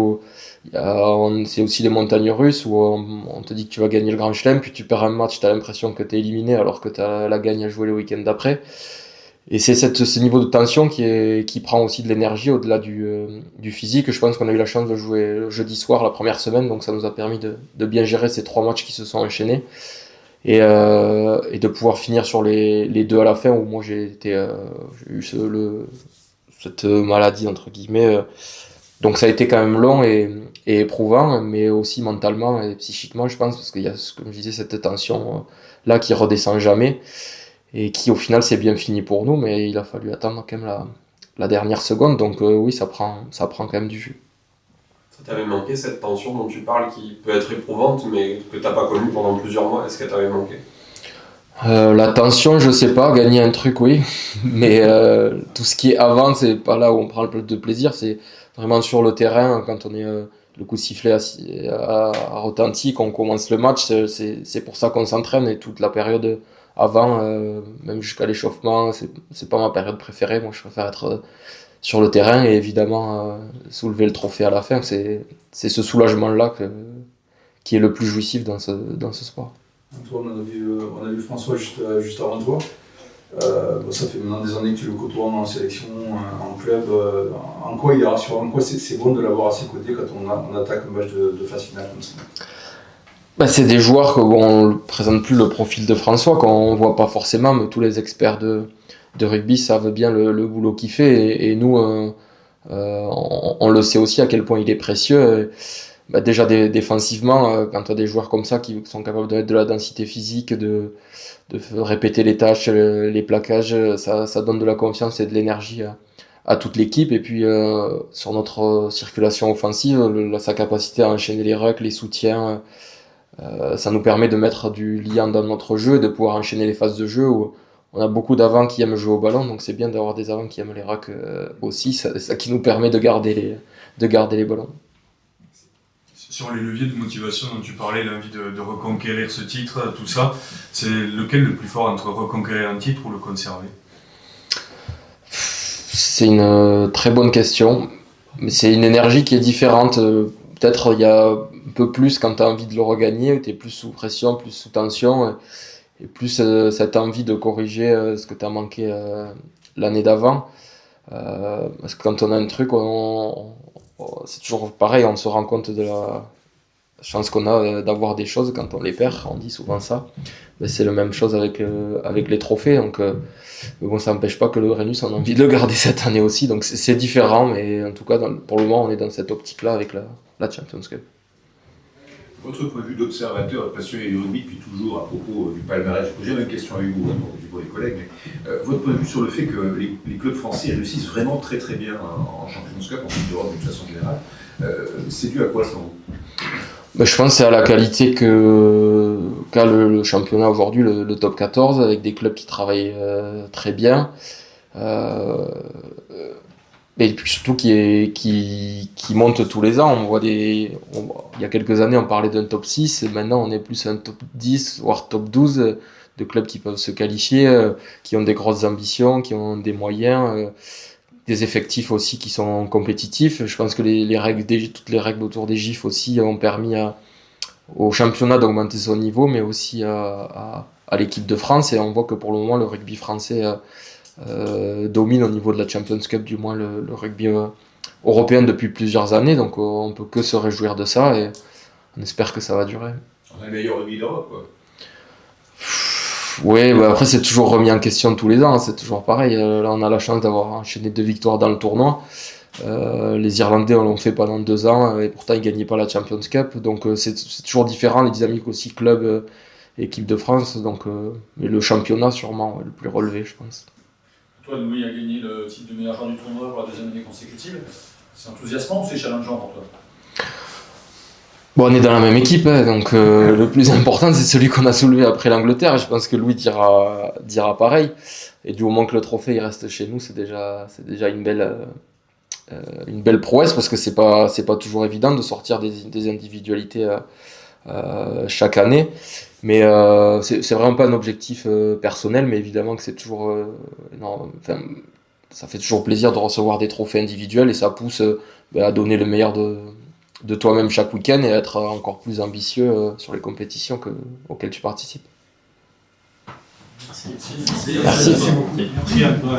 c'est aussi les montagnes russes où on te dit que tu vas gagner le Grand Chelem, puis tu perds un match, tu as l'impression que tu es éliminé alors que tu as la gagne à jouer le week-end d'après. Et c'est ce niveau de tension qui prend aussi de l'énergie au-delà du physique. Je pense qu'on a eu la chance de jouer le jeudi soir la première semaine, donc ça nous a permis de bien gérer ces 3 matchs qui se sont enchaînés. Et de pouvoir finir sur les 2 à la fin où moi j'ai eu cette maladie entre guillemets. Donc ça a été quand même long et éprouvant, mais aussi mentalement et psychiquement je pense, parce qu'il y a, comme je disais, cette tension là qui redescend jamais et qui au final c'est bien fini pour nous, mais il a fallu attendre quand même la dernière seconde. Donc oui, ça prend quand même du jus. Ça t'avait manqué cette tension dont tu parles qui peut être éprouvante mais que t'as pas connue pendant plusieurs mois, est-ce qu'elle t'avait manqué? La tension, je sais pas, gagner un truc, oui, mais tout ce qui est avant, c'est pas là où on prend le plus de plaisir, c'est vraiment sur le terrain, quand on est le coup de sifflet a retenti, qu'on commence le match, c'est pour ça qu'on s'entraîne, et toute la période avant, même jusqu'à l'échauffement, c'est pas ma période préférée, moi je préfère être sur le terrain et évidemment soulever le trophée à la fin, c'est ce soulagement-là qui est le plus jouissif dans ce sport. Toi, on a vu François juste avant toi. Ça fait maintenant des années que tu le côtoies en sélection, en club. En quoi il est rassurant? En quoi c'est bon de l'avoir à ses côtés quand on attaque un match de phase finale comme ça? C'est des joueurs qu'on ne présente plus le profil de François, qu'on ne voit pas forcément, mais tous les experts de rugby savent bien le boulot qu'il fait. Et nous, on le sait aussi à quel point il est précieux. Déjà défensivement, quand tu as des joueurs comme ça qui sont capables de mettre de la densité physique, de répéter les tâches, les plaquages, ça donne de la confiance et de l'énergie à toute l'équipe. Et puis sur notre circulation offensive, sa capacité à enchaîner les rucks, les soutiens, ça nous permet de mettre du liant dans notre jeu et de pouvoir enchaîner les phases de jeu où on a beaucoup d'avants qui aiment jouer au ballon, donc c'est bien d'avoir des avants qui aiment les rucks aussi, ça qui nous permet de garder les ballons. Sur les leviers de motivation dont tu parlais, l'envie de reconquérir ce titre, tout ça, c'est lequel le plus fort entre reconquérir un titre ou le conserver? C'est une très bonne question, mais c'est une énergie qui est différente. Peut-être il y a un peu plus quand tu as envie de le regagner, tu es plus sous pression, plus sous tension, et plus cette envie de corriger ce que tu as manqué l'année d'avant. Parce que quand on a un truc, c'est toujours pareil, on se rend compte de la chance qu'on a d'avoir des choses quand on les perd, on dit souvent ça. Mais c'est la même chose avec les trophées, donc mais bon, ça n'empêche pas que le Rhenus on a envie de le garder cette année aussi, donc c'est différent, mais en tout cas pour le moment on est dans cette optique-là avec la Champions Cup. Votre point de vue d'observateur passionné du rugby depuis toujours à propos du palmarès, je pose jamais une question à Hugo, Hugo et collègues, mais votre point de vue sur le fait que les clubs français réussissent vraiment très très bien en Champions Cup, en Coupe d'Europe d'une façon générale, c'est dû à quoi selon vous? Je pense que c'est à la qualité qu'a le championnat aujourd'hui, le top 14, avec des clubs qui travaillent très bien. Et puis surtout qui monte tous les ans. Il y a quelques années, on parlait d'un top 6, et maintenant on est plus un top 10, voire top 12 de clubs qui peuvent se qualifier, qui ont des grosses ambitions, qui ont des moyens, des effectifs aussi qui sont compétitifs. Je pense que toutes les règles autour des GIF aussi ont permis au championnat d'augmenter son niveau, mais aussi à l'équipe de France. Et on voit que pour le moment, le rugby français domine au niveau de la Champions Cup, du moins le rugby européen depuis plusieurs années. Donc on peut que se réjouir de ça et on espère que ça va durer. On a le meilleur rugby d'Europe, quoi. Oui, après c'est toujours remis en question tous les ans, c'est toujours pareil. Là on a la chance d'avoir enchaîné 2 victoires dans le tournoi. Les Irlandais l'ont fait pendant 2 ans et pourtant ils ne gagnaient pas la Champions Cup. Donc c'est toujours différent, les dynamiques aussi club, équipe de France. Donc, mais le championnat sûrement le plus relevé, je pense. Toi, Louis a gagné le titre de meilleur joueur du tournoi pour la 2e année consécutive. C'est enthousiasmant ou c'est challengeant pour toi? Bon, on est dans la même équipe, donc le plus important c'est celui qu'on a soulevé après l'Angleterre. Je pense que Louis dira pareil. Et du moment que le trophée il reste chez nous, c'est déjà une belle prouesse, parce que c'est pas toujours évident de sortir des individualités chaque année. Mais c'est vraiment pas un objectif personnel, mais évidemment que c'est toujours ça fait toujours plaisir de recevoir des trophées individuels et ça pousse à donner le meilleur de toi-même chaque week-end et à être encore plus ambitieux sur les compétitions auxquelles tu participes. Merci beaucoup. Merci à toi.